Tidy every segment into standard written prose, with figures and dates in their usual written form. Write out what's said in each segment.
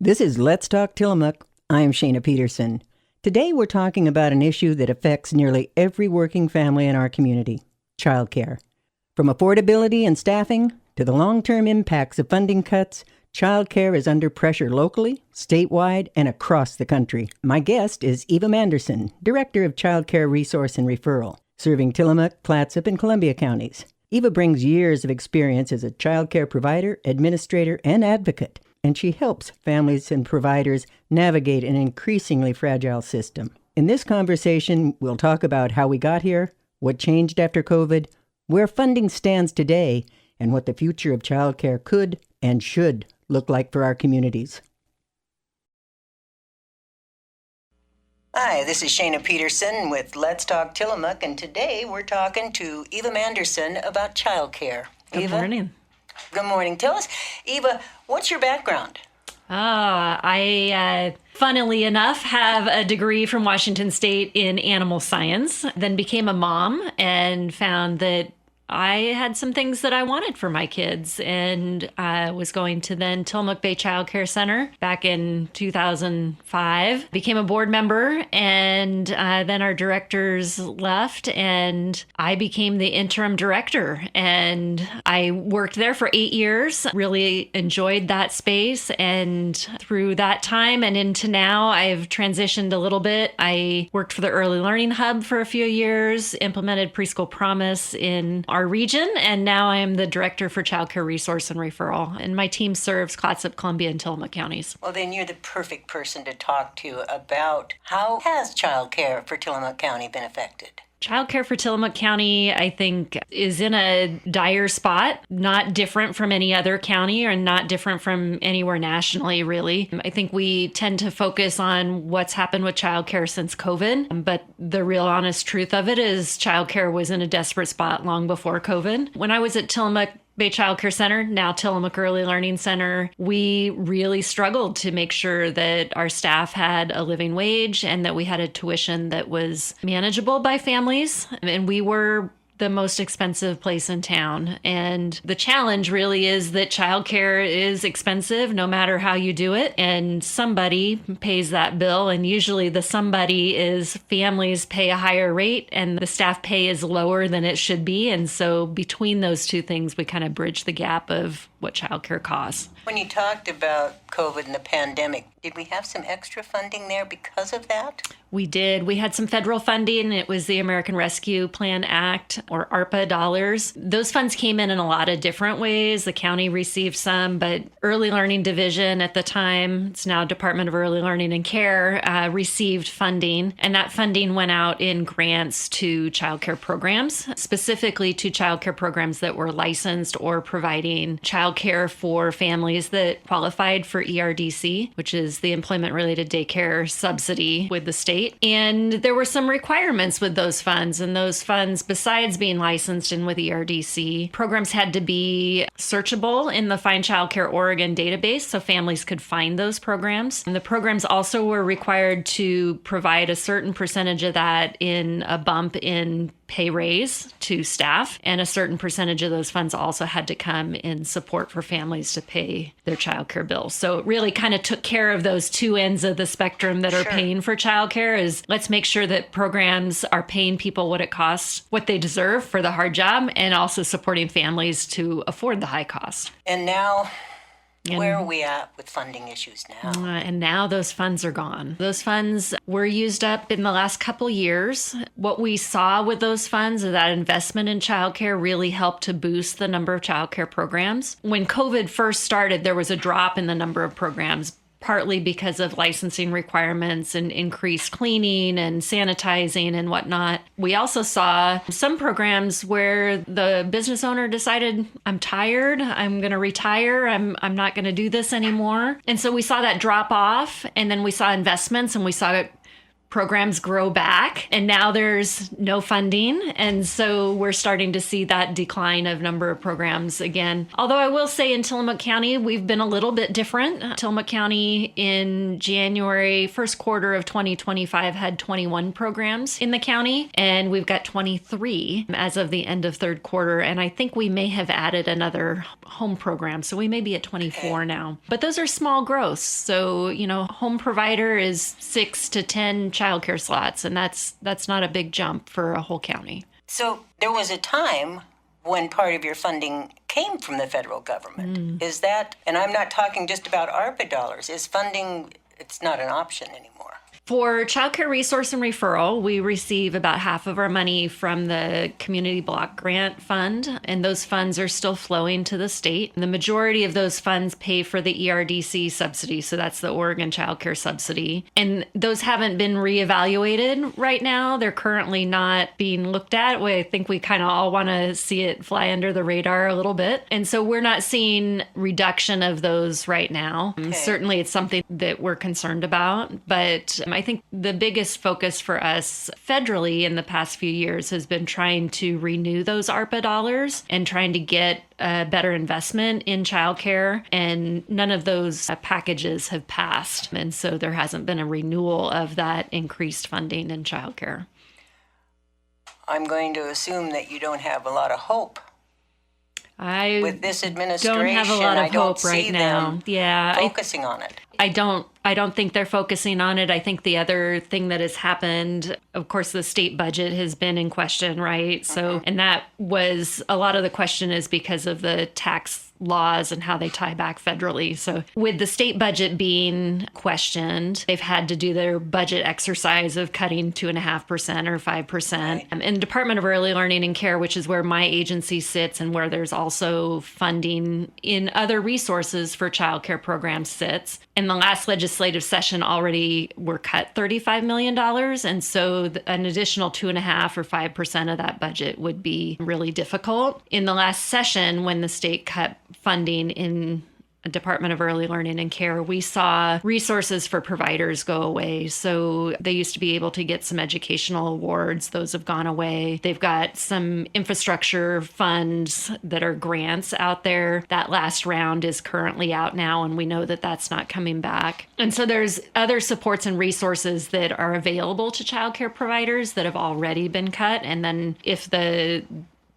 This is Let's Talk Tillamook. I'm Shaena Peterson. Today we're talking about an issue that affects nearly every working family in our community, childcare. From affordability and staffing to the long-term impacts of funding cuts, childcare is under pressure locally, statewide, and across the country. My guest is Eva Manderson, Director of Childcare Resource and Referral, serving Tillamook, Clatsop, and Columbia counties. Eva brings years of experience as a childcare provider, administrator, and advocate, and she helps families and providers navigate an increasingly fragile system. In this conversation, we'll talk about how we got here, what changed after COVID, where funding stands today, and what the future of childcare could and should look like for our communities. Hi, this is Shaena Peterson with Let's Talk Tillamook, and today we're talking to Eva Manderson about childcare. Good Eva? morning. Good morning. Tell us, Eva, what's your background? I, funnily enough, have a degree from Washington State in animal science, then became a mom and found that I had some things that I wanted for my kids, and I was going to then Tillamook Bay Child Care Center back in 2005, became a board member, and then our directors left, and I became the interim director, and I worked there for 8 years, really enjoyed that space, and through that time and into now, I've transitioned a little bit. I worked for the Early Learning Hub for a few years, implemented Preschool Promise in our region, and now I am the director for Childcare Resource and Referral, and my team serves Clatsop, Columbia, and Tillamook counties. Well, then you're the perfect person to talk to about how has childcare for Tillamook County been affected? Childcare for Tillamook County, I think, is in a dire spot, not different from any other county or not different from anywhere nationally, really. I think we tend to focus on what's happened with childcare since COVID, but the real honest truth of it is childcare was in a desperate spot long before COVID. When I was at Tillamook Bay Child Care Center, now Tillamook Early Learning Center, we really struggled to make sure that our staff had a living wage and that we had a tuition that was manageable by families. And we were the most expensive place in town. And the challenge really is that childcare is expensive no matter how you do it. And somebody pays that bill. And usually the somebody is families pay a higher rate and the staff pay is lower than it should be. And so between those two things, we kind of bridge the gap of what childcare costs. When you talked about COVID and the pandemic, did we have some extra funding there because of that? We did. We had some federal funding. It was the American Rescue Plan Act, or ARPA dollars. Those funds came in a lot of different ways. The county received some, but Early Learning Division at the time, it's now Department of Early Learning and Care, received funding. And that funding went out in grants to childcare programs, specifically to childcare programs that were licensed or providing childcare for families that qualified for ERDC, which is the employment-related daycare subsidy with the state. And there were some requirements with those funds. And those funds, besides being licensed and with ERDC, programs had to be searchable in the Find Childcare Oregon database so families could find those programs. And the programs also were required to provide a certain percentage of that in a bump in pay raise to staff, and a certain percentage of those funds also had to come in support for families to pay their childcare bills. So it really kind of took care of those two ends of the spectrum that are paying for childcare. Is let's make sure that programs are paying people what it costs, what they deserve for the hard job, and also supporting families to afford the high cost. And now, where are we at with funding issues now? And now those funds are gone. Those funds were used up in the last couple years. What we saw with those funds is that investment in childcare really helped to boost the number of childcare programs. When COVID first started, there was a drop in the number of programs, partly because of licensing requirements and increased cleaning and sanitizing and whatnot. We also saw some programs where the business owner decided, I'm tired, I'm going to retire, I'm not going to do this anymore. And so we saw that drop off, and then we saw investments, and we saw programs grow back, and now there's no funding. And so we're starting to see that decline of number of programs again. Although I will say in Tillamook County, we've been a little bit different. Tillamook County in January, first quarter of 2025 had 21 programs in the county, and we've got 23 as of the end of third quarter. And I think we may have added another home program. So we may be at 24 now. But those are small growths. So, home provider is 6 to 10 childcare slots, and that's not a big jump for a whole county. So there was a time when part of your funding came from the federal government. Is that, and I'm not talking just about ARPA dollars, is funding, it's not an option anymore. For Childcare Resource and Referral, we receive about half of our money from the Community Block Grant Fund, and those funds are still flowing to the state. The majority of those funds pay for the ERDC subsidy, so that's the Oregon Child Care Subsidy. And those haven't been reevaluated right now. They're currently not being looked at. I think we kind of all want to see it fly under the radar a little bit. And so we're not seeing reduction of those right now. Okay. Certainly it's something that we're concerned about, but I think the biggest focus for us federally in the past few years has been trying to renew those ARPA dollars and trying to get a better investment in childcare. And none of those packages have passed. And so there hasn't been a renewal of that increased funding in childcare. I'm going to assume that you don't have a lot of hope. With this administration, don't have a lot of hope right now. Yeah, focusing on it. I don't think they're focusing on it. I think the other thing that has happened, of course, the state budget has been in question, right? So, and that was a lot of the question is because of the tax laws and how they tie back federally. So with the state budget being questioned, they've had to do their budget exercise of cutting 2.5% or 5%. Right. And the Department of Early Learning and Care, which is where my agency sits and where there's also funding in other resources for childcare programs sits. In the last legislative session already were cut $35 million. And so an additional 2.5% or 5% of that budget would be really difficult. In the last session, when the state cut funding in Department of Early Learning and Care, we saw resources for providers go away. So they used to be able to get some educational awards. Those have gone away. They've got some infrastructure funds that are grants out there. That last round is currently out now, and we know that that's not coming back. And so there's other supports and resources that are available to childcare providers that have already been cut. And then if the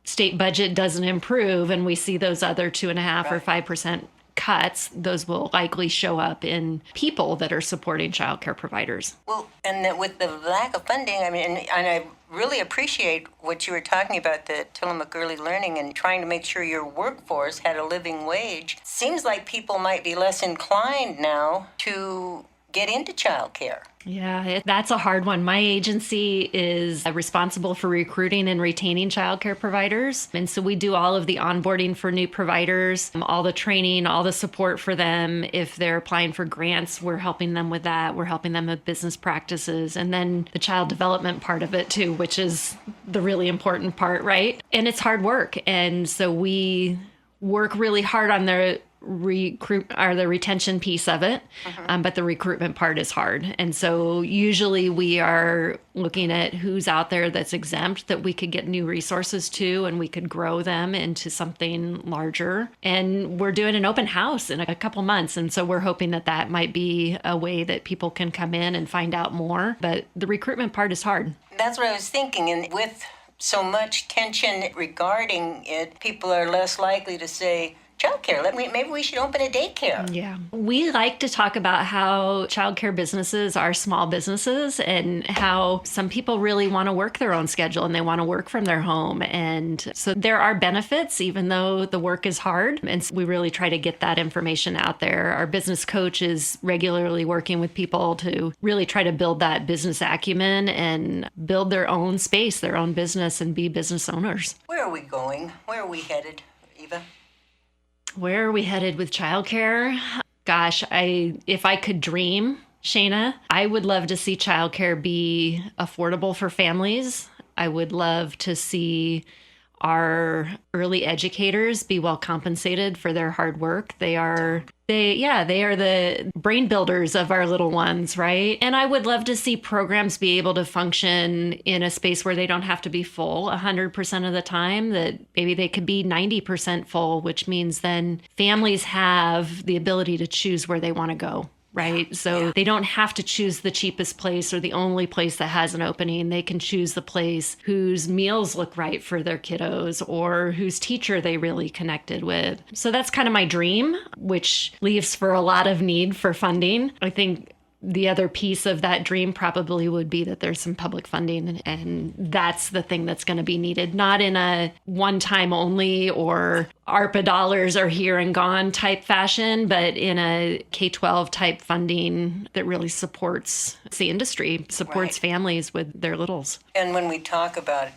state budget doesn't improve and we see those other 2.5% or 5% cuts, those will likely show up in people that are supporting childcare providers. Well, and that with the lack of funding, I mean, and I really appreciate what you were talking about, the Tillamook Early Learning and trying to make sure your workforce had a living wage. Seems like people might be less inclined now to get into childcare. Yeah, that's a hard one. My agency is responsible for recruiting and retaining childcare providers. And so we do all of the onboarding for new providers, all the training, all the support for them. If they're applying for grants, we're helping them with that. We're helping them with business practices. And then the child development part of it too, which is the really important part, right? And it's hard work. And so we work really hard on the retention piece of it, but the recruitment part is hard. And so usually we are looking at who's out there that's exempt that we could get new resources to, and we could grow them into something larger. And we're doing an open house in a couple months. And so we're hoping that that might be a way that people can come in and find out more. But the recruitment part is hard. That's what I was thinking. And with so much tension regarding it, people are less likely to say, childcare, maybe we should open a daycare. Yeah. We like to talk about how childcare businesses are small businesses and how some people really want to work their own schedule and they want to work from their home. And so there are benefits, even though the work is hard. And so we really try to get that information out there. Our business coach is regularly working with people to really try to build that business acumen and build their own space, their own business, and be business owners. Where are we going? Where are we headed, Eva? Where are we headed with childcare? Gosh, if I could dream, Shaena, I would love to see childcare be affordable for families. I would love to see our early educators be well compensated for their hard work. They are the brain builders of our little ones, right? And I would love to see programs be able to function in a space where they don't have to be full 100% of the time, that maybe they could be 90% full, which means then families have the ability to choose where they want to go. Right. So they don't have to choose the cheapest place or the only place that has an opening. They can choose the place whose meals look right for their kiddos or whose teacher they really connected with. So that's kind of my dream, which leaves for a lot of need for funding. I think the other piece of that dream probably would be that there's some public funding, and that's the thing that's going to be needed, not in a one-time only or ARPA dollars are here and gone type fashion, but in a K-12 type funding that really supports the industry, supports families with their littles. And when we talk about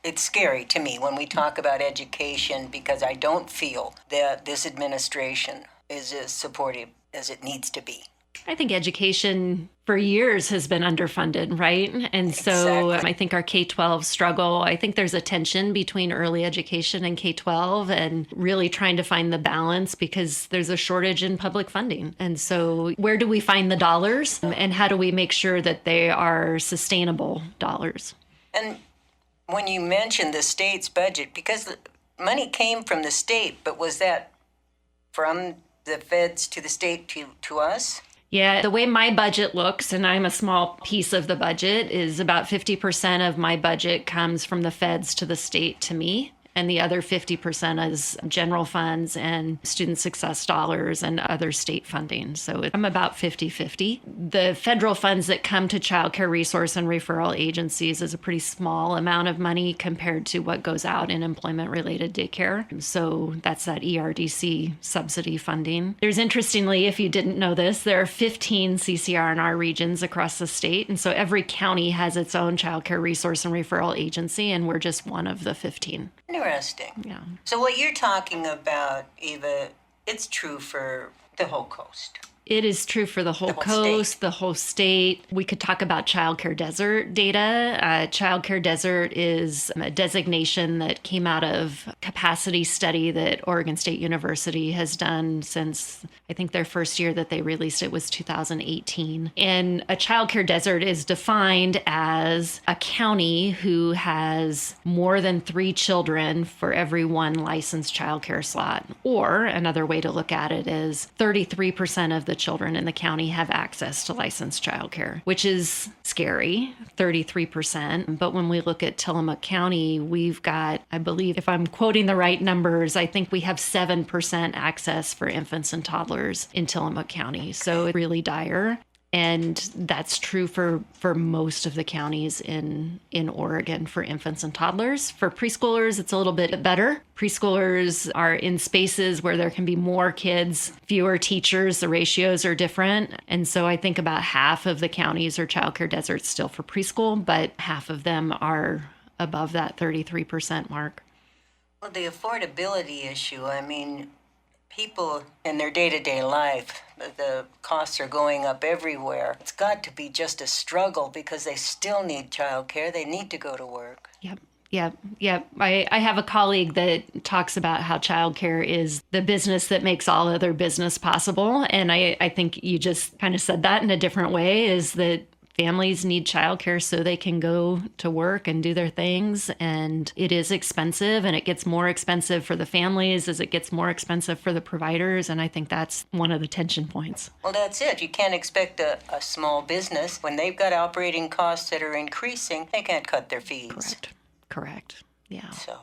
it's scary to me when we talk about education, because I don't feel that this administration is as supportive as it needs to be. I think education for years has been underfunded, right? And so I think our K-12 struggle, I think there's a tension between early education and K-12 and really trying to find the balance because there's a shortage in public funding. And so where do we find the dollars and how do we make sure that they are sustainable dollars? And when you mentioned the state's budget, because the money came from the state, but was that from the feds to the state to us? Yeah, the way my budget looks, and I'm a small piece of the budget, is about 50% of my budget comes from the feds to the state to me. And the other 50% is general funds and student success dollars and other state funding. So I'm about 50-50. The federal funds that come to childcare resource and referral agencies is a pretty small amount of money compared to what goes out in employment-related daycare. So that's that ERDC subsidy funding. There's interestingly, if you didn't know this, there are 15 CCR&R regions across the state. And so every county has its own childcare resource and referral agency, and we're just one of the 15. Interesting. Yeah. So what you're talking about, Eva, it's true for the whole coast. It is true for the whole coast, the whole state. We could talk about Childcare Desert data. Childcare Desert is a designation that came out of capacity study that Oregon State University has done since, I think their first year that they released it was 2018. And a childcare desert is defined as a county who has more than 3 children for every 1 licensed childcare slot. Or another way to look at it is 33% of the children in the county have access to licensed childcare, which is scary, 33%. But when we look at Tillamook County, we've got, I believe, if I'm quoting the right numbers, I think we have 7% access for infants and toddlers in Tillamook County. So it's really dire. And that's true for most of the counties in Oregon for infants and toddlers. For preschoolers, it's a little bit better. Preschoolers are in spaces where there can be more kids, fewer teachers. The ratios are different. And so I think about half of the counties are childcare deserts still for preschool, but half of them are above that 33% mark. Well, the affordability issue, I mean, people in their day-to-day life, the costs are going up everywhere. It's got to be just a struggle because they still need childcare. They need to go to work. Yep. I have a colleague that talks about how childcare is the business that makes all other business possible. And I think you just kind of said that in a different way, is that families need childcare so they can go to work and do their things. And it is expensive, and it gets more expensive for the families as it gets more expensive for the providers. And I think that's one of the tension points. Well, that's it. You can't expect a small business, when they've got operating costs that are increasing, they can't cut their fees. Correct. Yeah. So,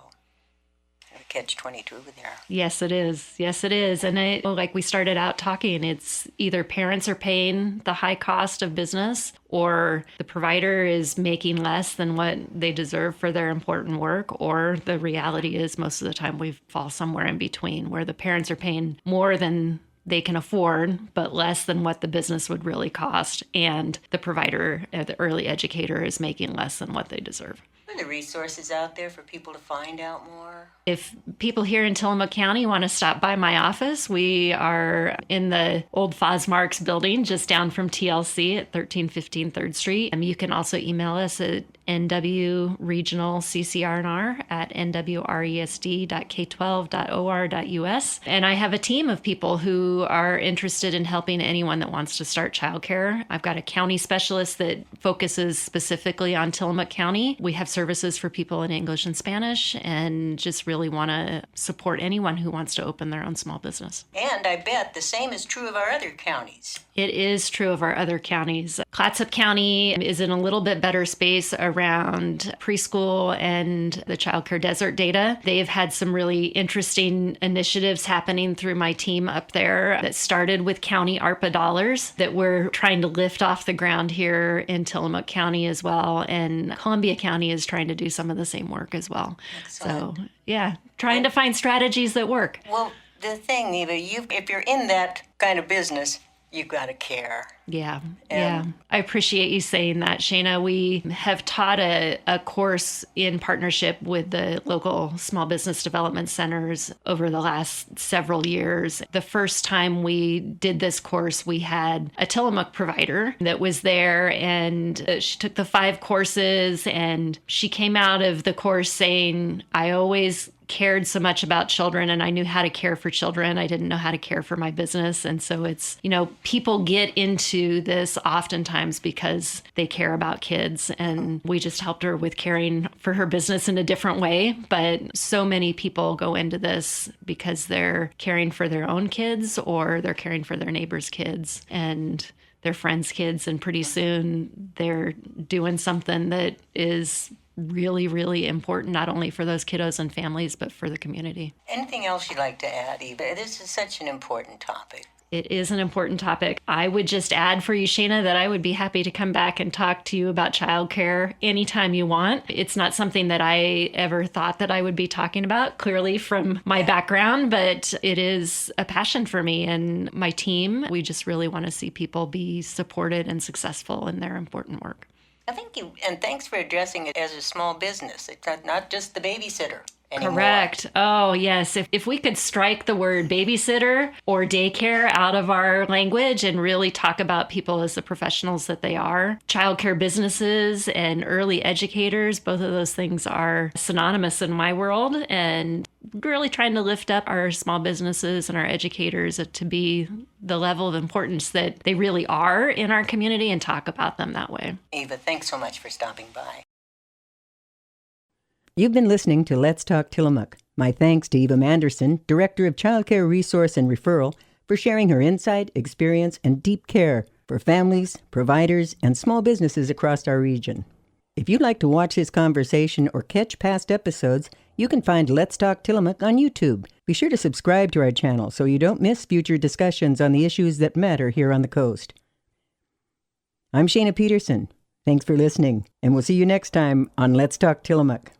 catch-22 there. Yes, it is. And like we started out talking, it's either parents are paying the high cost of business or the provider is making less than what they deserve for their important work, or the reality is most of the time we fall somewhere in between where the parents are paying more than they can afford, but less than what the business would really cost, and the provider, the early educator, is making less than what they deserve. Are there resources out there for people to find out more? If people here in Tillamook County want to stop by my office, we are in the old Fosmarks building just down from TLC at 1315 3rd Street. You can also email us at nwregionalccrnr at nwresd.k12.or.us. And I have a team of people who are interested in helping anyone that wants to start childcare. I've got a county specialist that focuses specifically on Tillamook County. We have services for people in English and Spanish, and just really want to support anyone who wants to open their own small business. And I bet the same is true of our other counties. It is true of our other counties. Clatsop County is in a little bit better space around preschool and the childcare desert data. They've had some really interesting initiatives happening through my team up there that started with county ARPA dollars that we're trying to lift off the ground here in Tillamook County as well. And Columbia County is trying to do some of the same work as well. Excellent. So, yeah, trying to find strategies that work. Well, the thing, Eva, if you're in that kind of business, you've got to care. Yeah. I appreciate you saying that, Shaena. We have taught a course in partnership with the local small business development centers over the last several years. The first time we did this course, we had a Tillamook provider that was there, and she took the 5 courses, and she came out of the course saying, I always cared so much about children, and I knew how to care for children. I didn't know how to care for my business. And so it's, people get into this oftentimes because they care about kids, and we just helped her with caring for her business in a different way. But so many people go into this because they're caring for their own kids, or they're caring for their neighbors' kids and their friends' kids. And pretty soon they're doing something that is really, really important, not only for those kiddos and families, but for the community. Anything else you'd like to add, Eva? This is such an important topic. It is an important topic. I would just add for you, Shaena, that I would be happy to come back and talk to you about childcare anytime you want. It's not something that I ever thought that I would be talking about, clearly from my background, but it is a passion for me and my team. We just really want to see people be supported and successful in their important work. Thank you, and thanks for addressing it as a small business. It's not just the babysitter anymore. Correct. Oh, yes. If we could strike the word babysitter or daycare out of our language and really talk about people as the professionals that they are, childcare businesses and early educators, both of those things are synonymous in my world, and really trying to lift up our small businesses and our educators to be the level of importance that they really are in our community and talk about them that way. Eva, thanks so much for stopping by. You've been listening to Let's Talk Tillamook. My thanks to Eva Manderson, Director of Childcare Resource and Referral, for sharing her insight, experience, and deep care for families, providers, and small businesses across our region. If you'd like to watch this conversation or catch past episodes, you can find Let's Talk Tillamook on YouTube. Be sure to subscribe to our channel so you don't miss future discussions on the issues that matter here on the coast. I'm Shaena Peterson. Thanks for listening, and we'll see you next time on Let's Talk Tillamook.